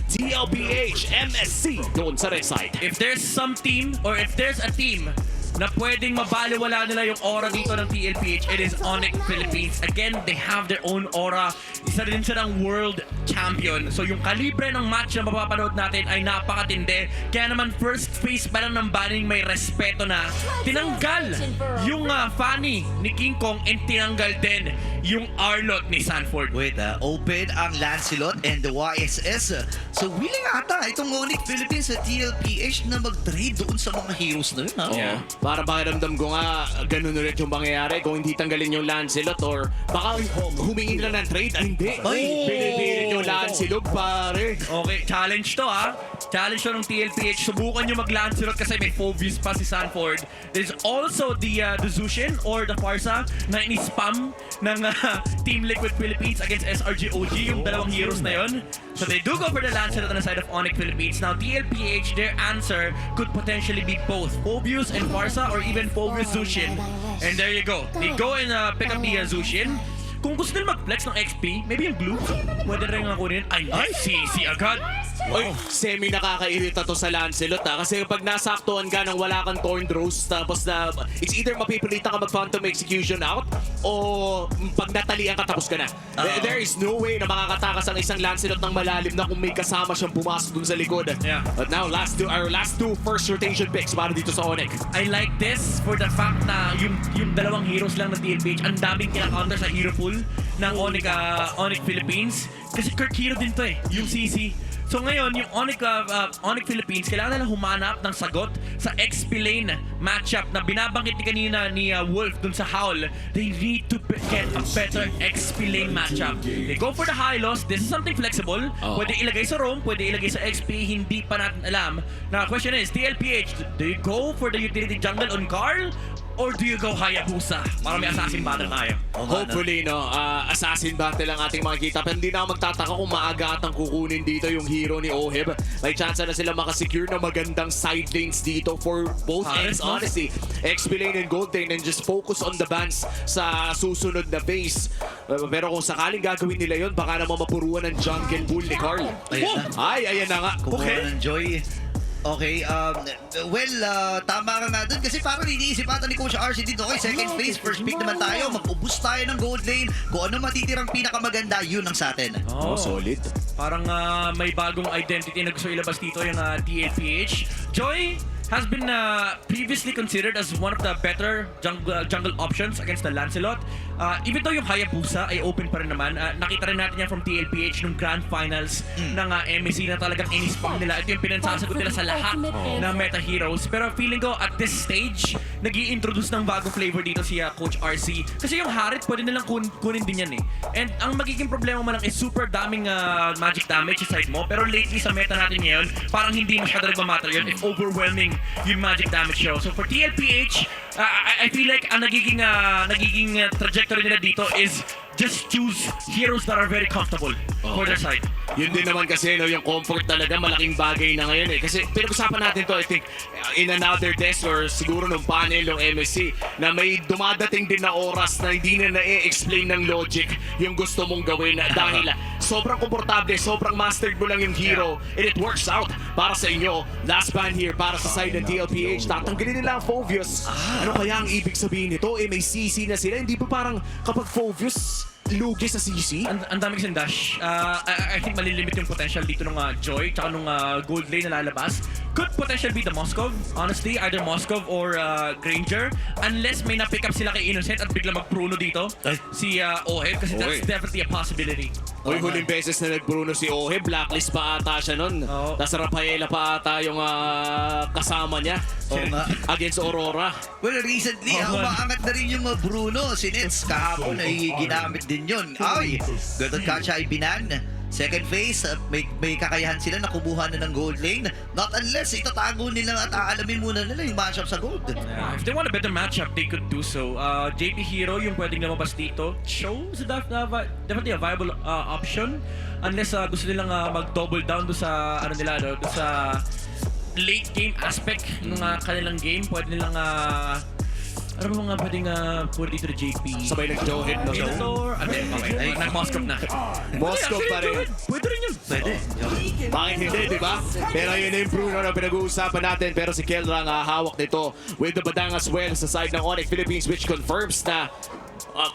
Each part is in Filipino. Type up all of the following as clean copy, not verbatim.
DLPH, MSC doon sa red side. If there's some team or if there's a team na pwedeng mabaliwala nila yung aura dito ng TLPH, it is Onyx Philippines. Again, they have their own aura. Isa rin siya ng world champion. So yung kalibre ng match na mapapanood natin ay napakatindi. Kaya naman first phase pa lang ng banning may respeto na. Tinanggal yung Fanny ni King Kong and tinanggal din yung Arlot ni Sanford. Wait, open ang Lancelot and the YSS. So willing ata itong Onyx Philippines sa TLPH na mag-trade doon sa mga heroes na yun, ha? Yeah. Para pakiramdam ko nga, ganun ulit yung mangyayari kung hindi tanggalin yung Lancelot or baka humingi nila ng trade. Ah, hindi. Pinipilit yung Lancelot, pare. Okay, challenge to ha. Challenge to ng TLPH. Subukan nyo mag-Lancelot kasi may phobias pa si Sanford. There's also the Zushin or the Farsa na ini-spam ng Team Liquid Philippines against SRG-OG, yung dalawang heroes na yon. So they do go for the Lancelot on the side of Onyx Philippines. Now TLPH, their answer could potentially be both Phobius and Farsa or even Phobius Zushin. And there you go. They go and pick up the Zushin. Kung gusto nila mag-flex ng XP, maybe yung glue, pwede rin nga kunin. Ay, si agad. Oy, semi nakakairita to sa Lancelot kasi pag nasaktuhan ka nang wala kang Torn Rose tapos na it's either mapipilitan ka mag-Phantom Execution out o pag natalian ka tapos ka na. There is no way na makakatakas ang isang Lancelot ng malalim na kung may kasama siyang pumasok dun sa likod. Yeah. But now, last two first rotation picks para dito sa Onyx. I like this for the fact na yung dalawang heroes lang ng TLPH, ang daming kina-counter sa hero pool ng Onyx Philippines. Kasi Kirk Hero din to yung CC. So ngayon, yung Onyx Philippines, kailangan nila humanap ng sagot sa XP lane matchup na binabanggit ni kanina ni Wolf dun sa Howl. They need to get a better XP lane matchup. They go for the high loss. This is something flexible. Pwede ilagay sa roam, pwede ilagay sa XP. Hindi pa natin alam. Now, question is, TLPH, do you go for the utility jungle on Carl? Or do you go Hayabusa? Para may assassin battle tayo. Hopefully, no, assassin battle ang ating makikita. Pero hindi na ako magtataka kung maaga atang kukunin dito yung hero ni Oheb. May chance na sila makasecure ng magandang side lanes dito for both ends, honestly. XP lane and gold lane and just focus on the bans sa susunod na phase. Pero kung sakaling gagawin nila yon, baka naman mapuruan ng jungle bull ni Carl. Ayan na nga. Kumuha ng Joy. Okay, tama ka nga dun kasi parang iniisip ata ni Coach RC dito. Okay, second phase, first pick naman tayo. Mag-ubus tayo ng gold lane. Kung ano matitirang pinakamaganda, yun ang sa atin. Solid. Parang may bagong identity na gusto ilabas dito yung TLPH. Joy has been previously considered as one of the better jungle options against the Lancelot. Even though yung Hayabusa ay open pa rin naman, nakita rin natin yan from TLPH nung Grand Finals ng MSC na talagang in-spam nila. Ito yung pinansasagot nila sa lahat ng meta heroes. Pero feeling ko at this stage, nag-i-introduce ng bagong flavor dito si Coach RC. Kasi yung Harit, pwede nilang kunin din yan eh. And ang magiging problema mo lang is super daming magic damage sa side mo. Pero lately sa meta natin ngayon, parang hindi masyado nagmamatter yun. It's overwhelming yung magic damage show. So for TLPH, I feel like ang nagiging trajectory nila dito is just choose heroes that are very comfortable for their side. Yun din naman kasi, no, yung comfort talaga malaking bagay na ngayon eh. Kasi pinag-usapan natin to, I think, in another desk or siguro nung panel ng MSC na may dumadating din na oras na hindi na na-explain ng logic yung gusto mong gawin dahil sobrang komportable, sobrang mastered mo lang yung hero and it works out para sa inyo. Last ban here para sa side ng TLPH. Tatanggalin nila ang Phobius. Ano kaya ang ibig sabihin nito? May CC na sila. Hindi ba parang kapag Phobius lugi sa CC? Ang dami kasing dash. I think malilimit yung potential dito ng Joy tsaka nung gold lane na lalabas. Could potential be the Moskov. Honestly, either Moskov or Granger. Unless may na-pick up sila kay Innocent at bigla mag-Bruno dito. Si Oheb kasi that's definitely a possibility. Huling beses na nag-Bruno si Oheb. Blacklist pa ata siya nun. Nasa Rafaela pa ata yung kasama niya against Aurora. Well, recently, umaangat na rin yung Bruno. Si Nets kahapon ay ginamit din yun. Ay, Gatot Kacha ay binan. Second phase, may kakayahan sila na kumuha na ng gold lane. Not unless itatago nila at aalamin muna nila yung matchup sa gold. If they want a better matchup, they could do so. JP Hero, yung pwedeng lumabas dito, shows definitely a viable option. Unless gusto nilang mag-double down do sa, do sa late game aspect ng kanilang game. Pwede nilang Ano mo nga pwedeng pwede dito na JP? Sabay nag-Joe-head na siya. Minotaur? Ano yun? Okay. Nag-Moskov na. Moskov pa rin. Pwede rin yun. Pwede. Bakit hindi, di ba? Pero yun yung Bruno na pinag-uusapan natin. Pero si Kelra ang hawak nito with the Badang as well sa side ng Onyx Philippines, which confirms na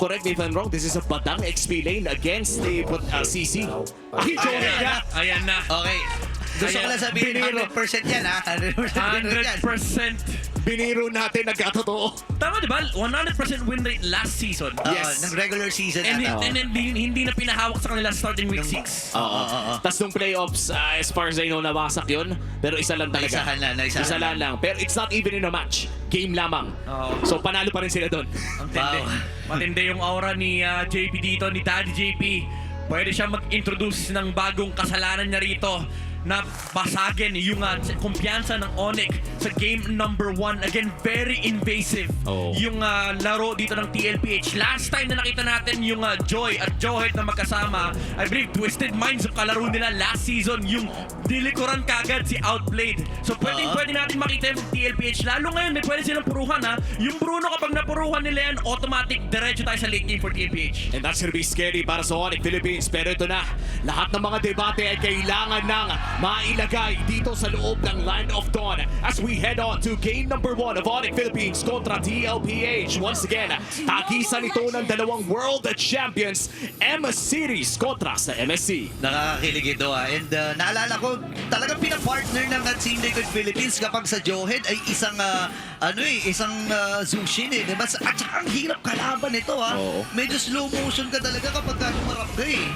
correct me if I'm wrong, this is a Badang XP lane against the CC. Ay, Joe na! Ayan na. Okay. Gusto ko lang sabihin, Biniro. 100% yan ha. 100% yan. 100%. Biniro natin nagkatotoo. Tama diba? 100% win rate last season. Yes. Ng regular season And, ata. and then hindi na pinahawak sa kanila starting week 6. Oo. Tapos nung playoffs, as far as I know, nawasak yun. Pero isa lang talaga. Naisahan lang, naisahan Isa lang lang. Pero it's not even in a match. Game lamang. Oo. So panalo pa rin sila doon. Ang tindi. Wow. Matindi yung aura ni JP dito, ni Daddy JP. Pwede siya mag-introduce ng bagong kasalanan niya rito na basagin yung kumpiyansa ng Onyx sa game number 1. Again, very invasive Oh. yung laro dito ng TLPH. Last time na nakita natin yung Joy at Joehead na magkasama, I believe Twisted Minds yung kalaro nila last season, yung dilikuran kagad si Outplayed. So pwede natin makita yung TLPH. Lalo ngayon, may pwede silang puruhan ha. Yung Bruno kapag napuruhan nila yan, automatic diretso tayo sa late game for TLPH. And that's gonna be scary para sa Onyx Philippines. Pero ito na, lahat ng mga debate ay kailangan ng mailagay dito sa loob ng Land of Dawn as we head on to game number 1 of Onyx Philippines kontra TLPH. Once again, tagisan ito ng dalawang world champions, MS Series kontra sa MSC. Nakakakilig ito ha. And naalala ko, talagang pinapartner ng Team Liquid Philippines kapag sa Joehead ay isang Zushin eh. Diba? At saka ang hirap kalaban ito ha. Oo. Medyo slow motion ka talaga kapag humarap ka eh.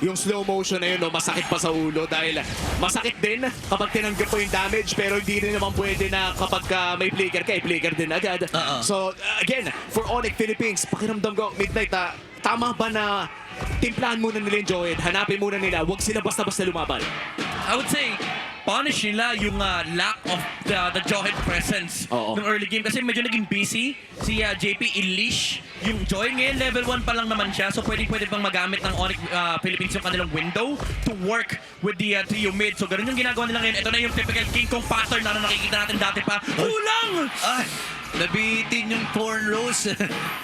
Yung slow motion na yun, no, masakit pa sa ulo dahil masakit din kapag tinanggap mo yung damage pero hindi rin naman pwede na kapag may flicker ka, flicker din agad. So again, for Onyx Philippines, pakiramdam ko, Midnight, tama ba na timplahan muna nila yung Joehead, hanapin muna nila, huwag sila basta-basta lumaban? I would say, punish nila yung lack of the Joehead presence Oo. ng early game kasi medyo naging busy si JP i-leash yung Joy. Ngayon level 1 pa lang naman siya, so pwede pang magamit ng Onyx Philippines yung kanilang window to work with the trio mid. So ganun yung ginagawa nila ngayon. Ito na yung typical King Kong pattern na nakikita natin dati pa. Kulang! Ay, nabitin yung Thorn Rose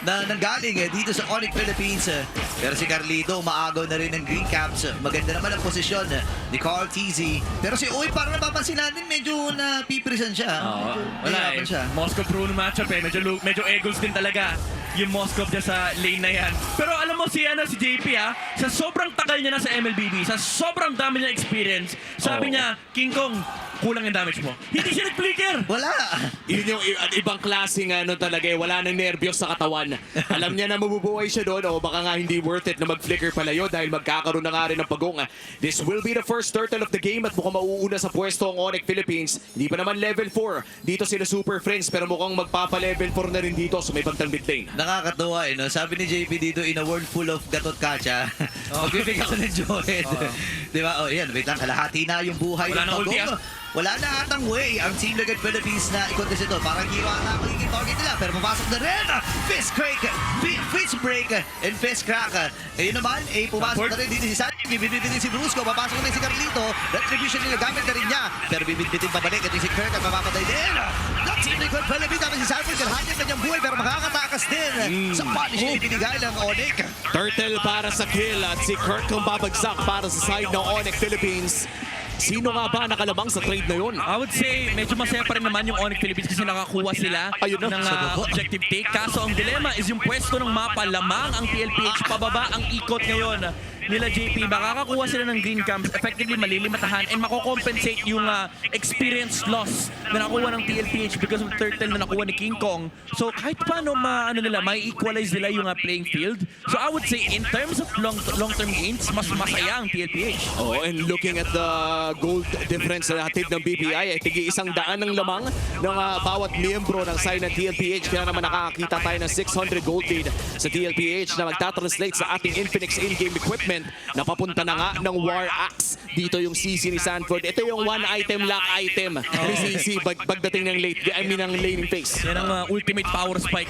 na nanggaling dito sa Onyx Philippines. Pero si Carlito, umaagaw na rin ng Green Caps. Maganda naman ang posisyon ni Carl TZ. Pero si Uy, parang napapansin natin, medyo napiprisan siya. Medyo Wala nahirapan eh. siya. Moscow Bruno matchup eh. Medyo egos din talaga yung Moscow dyan sa lane na yan. Pero alam mo si JP sa sobrang tagal niya na sa MLBB, sa sobrang dami niya experience, sabi niya, King Kong, kulang yung damage mo. Hindi siya nag-flicker! Wala! Yun yung ibang klaseng talaga wala nang nervyos sa katawan. Alam niya na mabubuhay siya doon o baka nga hindi worth it na mag-flicker pala yun dahil magkakaroon na nga rin ng pagong. This will be the first turtle of the game at mukhang mauuna sa pwesto ang Onyx Philippines. Hindi pa naman level 4. Dito sila Super Friends pero mukhang magpapa-level 4 na rin dito sa may pagtang mid lane. Nakakatuwa eh, no? Sabi ni JP dito, in a world full of gatot kacha, magbibigay ako ng Joehead. Di ba? Oh, yan, wait lang, kalahati na yung buhay Wala ng nang ulti, Pagong. Wala na atang way ang Team Liquid Philippines na i-contest ito. Parang hero ata ang magiging target nila. Pero mapasok na rin. Fist crack, fist break, and fist crack. Ayun naman, pumasok na rin dito si Sanji. Bibitbitin din si Brusco. Papasok na rin si Carlito. Retribution nila gamit na rin niya. Pero bibitbitin pabalik. Ito si Kirk at mapapatay din. Team Liquid Philippines naman si Sanford. Kalahati na niyang buhay pero makakatakas din sa punish na ibinigay ng Onyx. Turtle para sa kill at si Kirk ang babagsak para sa side ng Onyx Philippines. Sino nga ba nakalamang sa trade na yun? I would say, medyo masaya pa rin naman yung Onyx Philippines kasi nakakuha sila Ayun na, ng sa baba. objective take. Kaso ang dilema is yung pwesto ng mapa, lamang ang TLPH, pababa ang ikot ngayon nila JP. Makakakuha sila ng green camps, effectively malilimatahan and makocompensate yung experience loss na nakuha ng TLPH because of turtle na nakuha ni King Kong. So kahit paano may equalize nila yung playing field. So I would say in terms of long-term gains, mas masaya ang TLPH. Oh, and looking at the gold difference na hatid ng BPI, tigi 100 ng lamang ng bawat miyembro ng side ng TLPH. Kaya naman nakakita tayo ng 600 gold lead sa TLPH na magta-translate sa ating Infinix in-game equipment na papunta na nga ng War Axe. Dito yung CC ni Sanford. Ito yung one item lock item ni CC pagdating ng late, ng laning phase. Yan ang ultimate power spike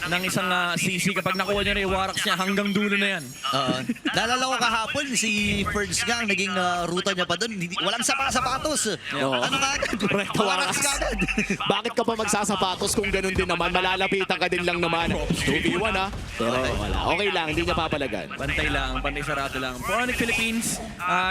ng isang CC kapag nakuha niya na yung Warax niya hanggang dulo na yan. Naalala ko kahapon, si Ferds nga, ang naging ruta niya pa doon. Walang sapatos. Oo. Ano ka agad? Correct, Warax Warax. ka agad. Bakit ka pa magsasapatos kung ganun din naman? Malalapitan ka din lang naman. 2v1 ha. Pero wala. Okay lang, hindi niya papalagan. Pantay sarado lang. For Onyx Philippines,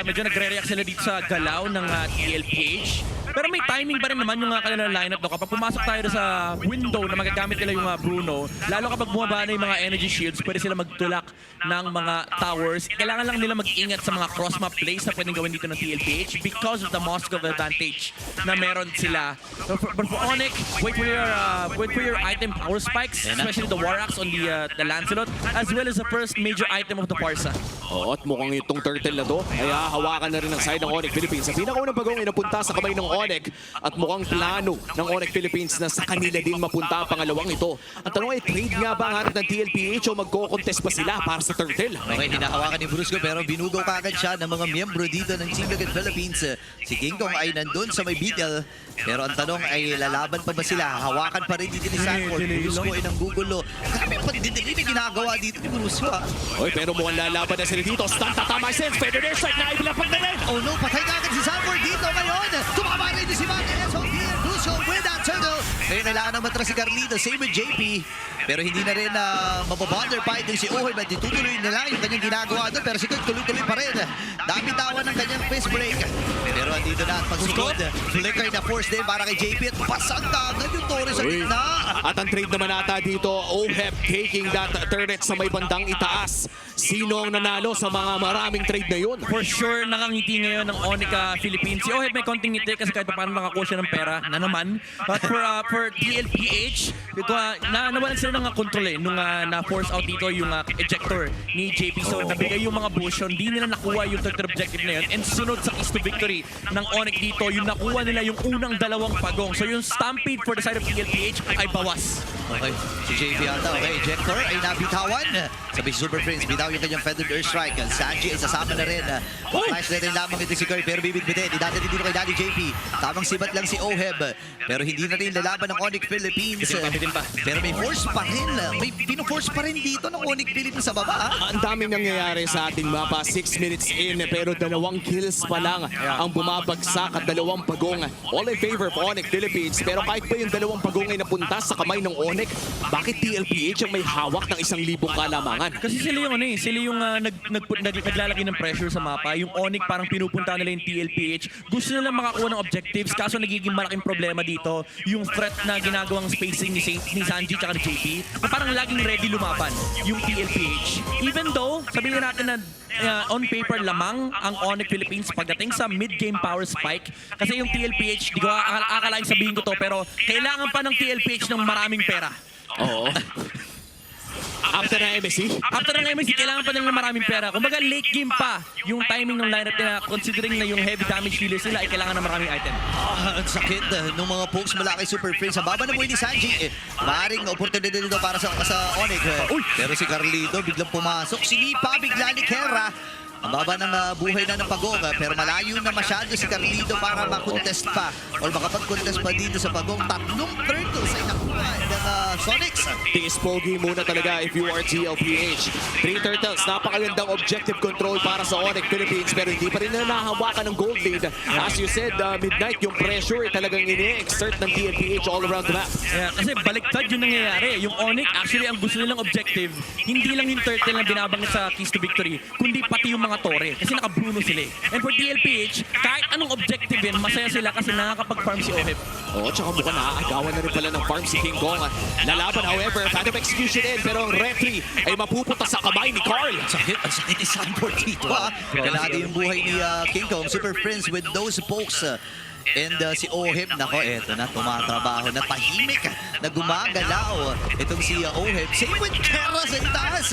medyo nagre-react sila dito sa galaw ng TLPH. Pero may timing pa rin naman yung kanilang lineup. No? Kapag pumasok tayo sa window na magagamit nila yung Bruno, lalo kapag bumaba na yung mga energy shields, pwede sila magtulak ng mga towers. Kailangan lang nila mag-ingat sa mga cross-map plays na pwedeng gawin dito ng TLPH because of the Moscow advantage na meron sila. But for Onyx, wait for your item power spikes, especially the Warax on the Lancelot, as well as the first major item of the Parsa. Oo, at mukhang itong turtle na to ay hahawakan na rin ng side ng Onyx Philippines. Sa pinakaunang bagong inapunta sa kamay ng Onyx at mukhang plano ng Onyx Philippines na sa kanila din mapunta ang pangalawang ito. Ang tanong ay, trade nga ba ang hanap ng TLPH o magko-contest pa sila para sa turtle? Okay, hinahawakan ni Brusco pero binugaw kagad siya ng mga miyembro dito ng Team Liquid Philippines. Si King Kong ay nandun sa may beetle. Pero ang tanong ay lalaban pa ba sila? Hawakan pa rin dito ni Sanford. Brusco ay nanggugulo. Grabe pa din na ginagawa dito ni Brusco. Oy, pero mukhang lalaban na sila dito. Stun tatama sense. Feather air strike na ibilapag na rin. Oh no, patay kagad si Sanford dito ngayon. Tumama rin si Martinez. Brusco with that turtle. Ngayon kailangan naman matras si Carlito. Same with JP. Pero hindi na rin mababonder pa itong si Ohoy. But itutuloy na lang yung kanyang ginagawa doon. Pero si Kurt tuloy-tuloy pa rin. Dami tawan ng kanyang face break. Pero andito na at pagsunod. Flicker na force din para kay JP. At pasang dagat yung Torres sa Uy. gitna. At ang trade naman ata dito, OHEP taking that turret sa may bandang itaas. Sino ang nanalo sa mga maraming trade na yun? For sure, nakangiti ngayon ng Onyx Philippines. Si Oheb may konting ngiti kasi kahit paano nakakuha siya ng pera na naman. But for TLPH, nawalan sila ng control nung na-force out dito yung ejector ni JP. So nabigay yung mga bush, hindi nila nakuha yung third objective na yun. And sunod sa keys to victory ng Onyx dito, yung nakuha nila yung unang dalawang pagong. So yung stampede for the side of TLPH ay bawas. Okay, si JP ata. Okay, ejector ay nabitawan. Sabi si Super Prince, bitaw yung kanyang feathered air strike. Sanji ay sasama na rin. Flash na rin lamang ito si Curry, pero bibit-bitin. Idadali dito kay Daddy JP. Tamang sibat lang si Oheb. Pero hindi na rin lalaban ng Onyx Philippines. Hitin pa. Pero may force pa rin. May pino-force pa rin dito ng Onyx Philippines sa baba. Ang daming nangyayari sa ating mapa. 6 minutes in, pero 2 kills pa lang ang bumabagsak at 2 pagong. All in favor of Onyx Philippines. Pero kahit pa yung 2 pagong ay napunta sa kamay ng Onyx, bakit TLPH ang may hawak ng 1,000 kalamangan? Kasi sila yung sila yung naglalagay ng pressure sa mapa. Yung Onyx parang pinupunta nila yung TLPH. Gusto nila makakuha ng objectives, kaso nagiging malaking problema dito yung threat na ginagawang spacing ni Sanji at ni JP. Na parang laging ready lumaban yung TLPH. Even though, sabihin natin na on paper lamang ang Onyx Philippines pagdating sa mid-game power spike. Kasi yung TLPH, di ko akalain sabihin ko to, pero kailangan pa ng TLPH ng maraming pera. Oo. After ng MSC? After ng MSC, kailangan pa nila ng maraming pera. Kumbaga late game pa yung timing ng lineup nila, considering na yung heavy damage dealers nila ay kailangan ng maraming item. Ang sakit ng mga pokes mula kay Super Prince. Ang baba na mo ni Sanji. Maaaring oportunidad dito para sa Onyx. Pero si Carlito biglang pumasok. Sinipa bigla ni Kera. Ang baba ng buhay na ng pagong, pero malayo na masyado si Carlito para makontest pa o makapag-contest pa dito sa pagong. 3 turtles ay nakuha ng Sonics. Tiis pogi muna talaga if you are TLPH. 3 turtles, napakagandang objective control para sa Onyx Philippines, pero hindi pa rin na nahawakan ng gold lead. As you said, Midnight, yung pressure talagang ini-exert ng TLPH all around the map. Yeah, kasi baliktad yung nangyayari. Yung Onyx, actually, ang gusto nilang objective, hindi lang yung turtle na binabanggit sa keys to victory, kundi pati yung mga tore. Kasi naka-Bruno sila eh. And for TLPH, kahit anong objective yun, masaya sila kasi nakakapag-farm si Oheb. Oo, tsaka mukhang naaagawan na rin pala ng farm si King Kong. Lalaban, however, Phantom Execution in, pero ang referee ay mapupunta sa kamay ni Carl. Ang sakit ni Sanford dito. Kalahati yung buhay ni King Kong. Super Prince with those pokes. And si Oheb, nako, eto na, tumatrabaho na, tahimik na gumagalaw. Itong si Oheb, same with Kera sa itaas.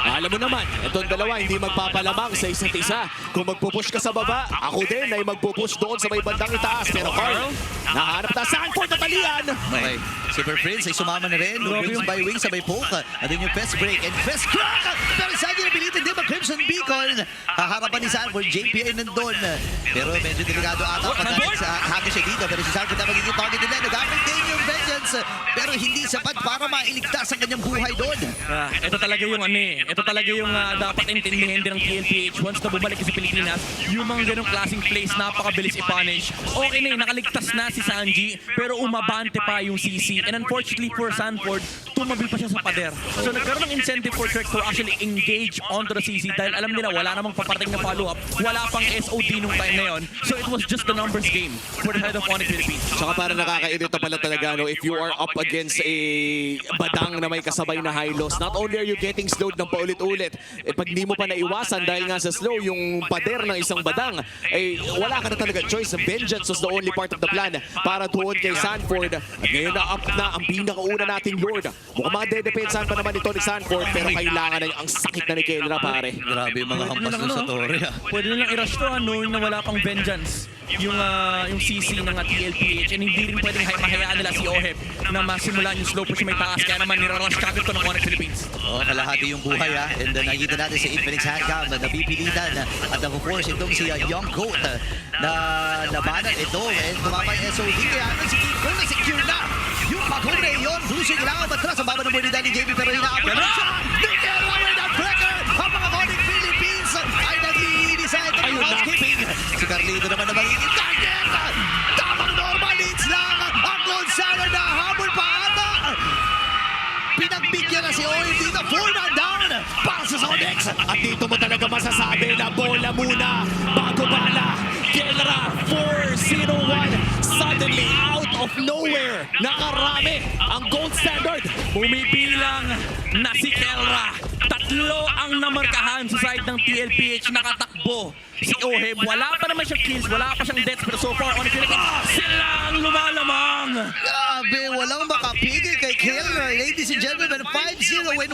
Alam mo naman, itong dalawa hindi magpapalamang sa isa't isa. Kung magpupush ka sa baba, ako din ay magpupush doon sa may bandang itaas. Pero Carl, nahanap na Sanford na talian. Okay. Super Prince ay sumama na rin. Wings by wings sa may poke. At yung fast break and fast crack. Pero Sanji napilitin din ang Crimson Beacon. Haharapan ni Sanford. JP ay nandun. Pero medyo delikado ata pagdating sa hagis siya dito. Pero si Sanford na magiging target nila. Nagamit din yung vengeance. Pero hindi sapat para mailigtas ang kanyang buhay doon. Ito talaga yung ito talaga yung dapat intindihin din ng TLPH once na bumalik sa Pilipinas. Yung mga ganong klaseng plays, napakabilis i-punish. Okay na nakaligtas na si Sanji, pero umabante pa yung CC. And unfortunately for Sanford, tumabi pa siya sa pader. So nagkaroon ng incentive for Trek to actually engage onto the CC dahil alam nila wala namang paparating na follow-up. Wala pang SOD nung time na yon. So it was just the numbers game for the head of Onyx Philippines. Tsaka parang nakakairita pala talaga, no, if you are up against a badang na may kasabay na high loss, not only are you getting slowed ng paulit-ulit, pag di mo pa naiwasan dahil nga sa slow, yung pader ng isang badang, wala ka na talaga choice. Vengeance was the only part of the plan para doon kay Sanford. At ngayon na up na ang pinakauna nating Lord. Mukhang mga dedepensahan pa naman ito ni Sanford, pero kailangan na ang sakit na ni Kelra, pare. Grabe yung mga hampas doon sa Torre. Pwede nilang i-rush to knowing na wala pang vengeance yung CC ng TLPH, and hindi rin pwedeng mahayaan nila si Oheb na masimulan yung slow push may taas, kaya naman nirarush kagad to ng Onyx Philippines. Kalahati yung buhay And nakikita natin sa Infinix Handcam na napipilitan at of-course itong si Young Goat na labanan ito and tumama yung SOD kaya naman si King Kong na secure na yung pag-hore yun. Bruce yung kailangan matras ang baba ng muli ni JP pero hinaabot na siya. Nicaragua with a breaker. Ang mga Onyx Philippines ay naglilinis sa itong housekeeping. Si Carlito naman na magiging target. Tamang normal hits lang. Ang Gonzalo na habol pa ata. Pinagbigyan na si Oil dito. 4-man down para sa Onyx. At dito mo talaga masasabi na bola muna bago bala. Kelra 4-0-1. Suddenly out of nowhere, nakarami ang gold standard. Bumibilang na si Kelra. Tatlo ang namarkahan sa side ng TLPH. Nakatakbo si Oheb. Wala pa naman siyang kills, wala pa siyang deaths. Pero so far, Onyx Philippines, sila ang lumalamang. Grabe, walang makapigil kay Kelra. Ladies and gentlemen, 5-0-1.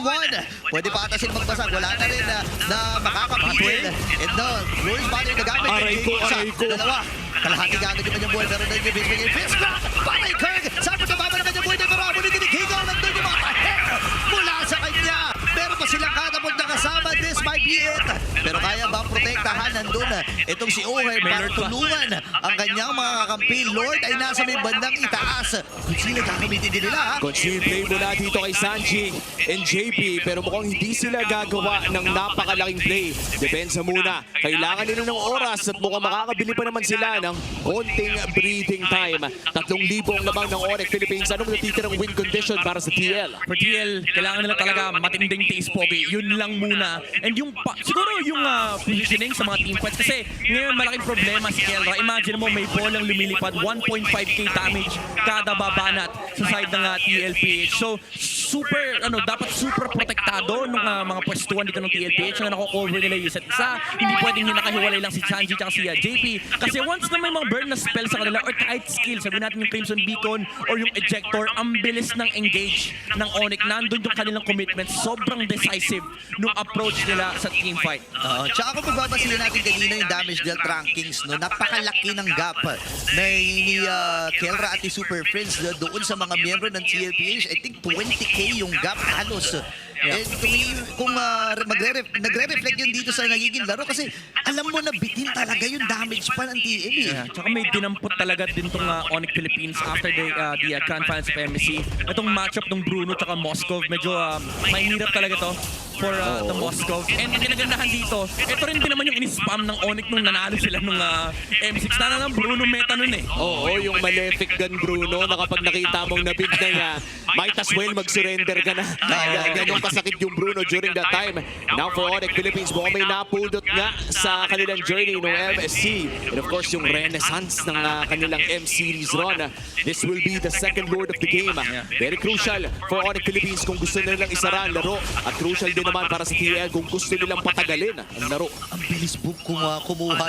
Pwede pa ata silang magbasag. Wala na rin na makakapigil. And no, Royce Banner nagamit kay Jake sa dalawa. Kalahati gamit yung kanyang buhay. Pero na yung bigay Fitzcraft. Patay Kirk. Saan pa tababa ng kanyang buhay? Pero muli din ni Kigo. Nandun yung mga tahek mula sa kanya. Pero pa silang katapot na kasama. This might be it. Pero kaya ba protektahan nandun itong si Oheb para tulungan ang kanyang mga kakampi. Lord ay nasa may bandang itaas. Kung sila gagamitin din nila. Continue play mula dito kay Sanji and JP, pero mukhang hindi sila gagawa ng napakalaking play. Depensa muna. Kailangan nila ng oras at mukhang makakabili pa naman sila ng konting breathing time. 3,000 ang lamang ng Onyx Philippines. Anong natitirang win condition para sa TL? For TL, kailangan nila talaga matinding tiis pogi. Yun lang muna. And yung siguro yung positioning sa mga team fights. Kasi ngayon malaking problema si Kelra. Imagine mo may bolang lumilipad. 1.5k damage kada babanat sa side ng TLPH. So dapat super protektado ng mga pwestuhan dito ng TLPH na nako-cover nila yung isa't isa. Hindi pwedeng yung nakahiwalay lang si Sanji at si JP. Kasi once na may mga burn na spell sa kanila or kahit skill, sabihin natin yung Crimson Beacon or yung Ejector, ang bilis ng engage ng Onyx. Nandun yung kanilang commitment. Sobrang decisive nung approach nila sa team fight. Tsaka kung magbabasila natin kanina yung damage dealt rankings, no, napakalaki ng gap na ni Kelra at ni Super Friends doon sa mga miyembro ng TLPH. I think 20k yung gap halos. And kung nagre-reflect yun dito sa nagiging laro kasi alam mo na bitin talaga yung damage pa ng TL. Tsaka may dinampot talaga din tong Onyx Philippines after the Grand Finals of MSC. Itong matchup ng Bruno tsaka Moskov, medyo mahirap talaga to for the Moskov. And ang ginagandahan dito, ito rin din naman yung in-spam ng Onyx nung nanalo sila nung M6. Tana ng Bruno meta nun eh. Oo, yung malefic gun Bruno na kapag nakita mong nabig na niya, might as well mag-surrender ka na. Ganun kasakit yung Bruno during that time. Now for Onyx Philippines, mukhang may napuldot nga sa kanilang journey ng MSC. And of course, yung renaissance ng kanilang M-Series run. This will be the second Lord of the game. Very crucial for Onyx Philippines kung gusto nilang isara ang laro. At crucial din naman para sa TL kung gusto nilang patagalin ang laro. Ang bilis kumuha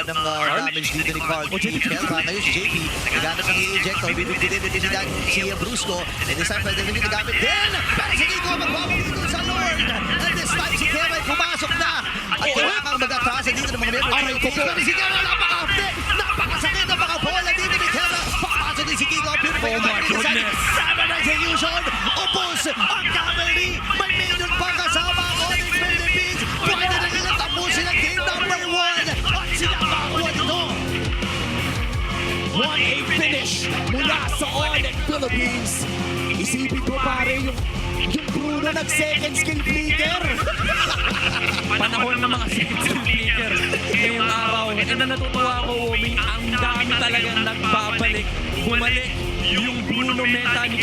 ng damage dito ni Carl. Kelra ngayon si JP. Naganap ng i-ejector. Bibigyan din si Brusco. And this time, pwede rin nagamit din. Pero sige ko, magbabalik dito sa Lord. And this time si Kema ay pumasok na. At kailangan mag-atrasan dito ng mga member. Aray ko po. Si Kema napaka-update. Napakasakit na mga bola dito ni Kema. Papasok din si King of Beautiful. Oh my goodness. Seven execution. Ubus ang cavalry. May minute pa kasama ang Onyx Philippines. Pwede na nila tapusin ang game number 1. At sila makakuha dito. 1-8 finish mula sa Onyx Philippines. Isipin ko pare yung Bruno nag-second skill flicker. Panahon ng mga second flicker ngayong araw. Ito na natutuwa ko, Omi. Ang dami talagang nagbabalik. Bumalik yung Bruno meta ni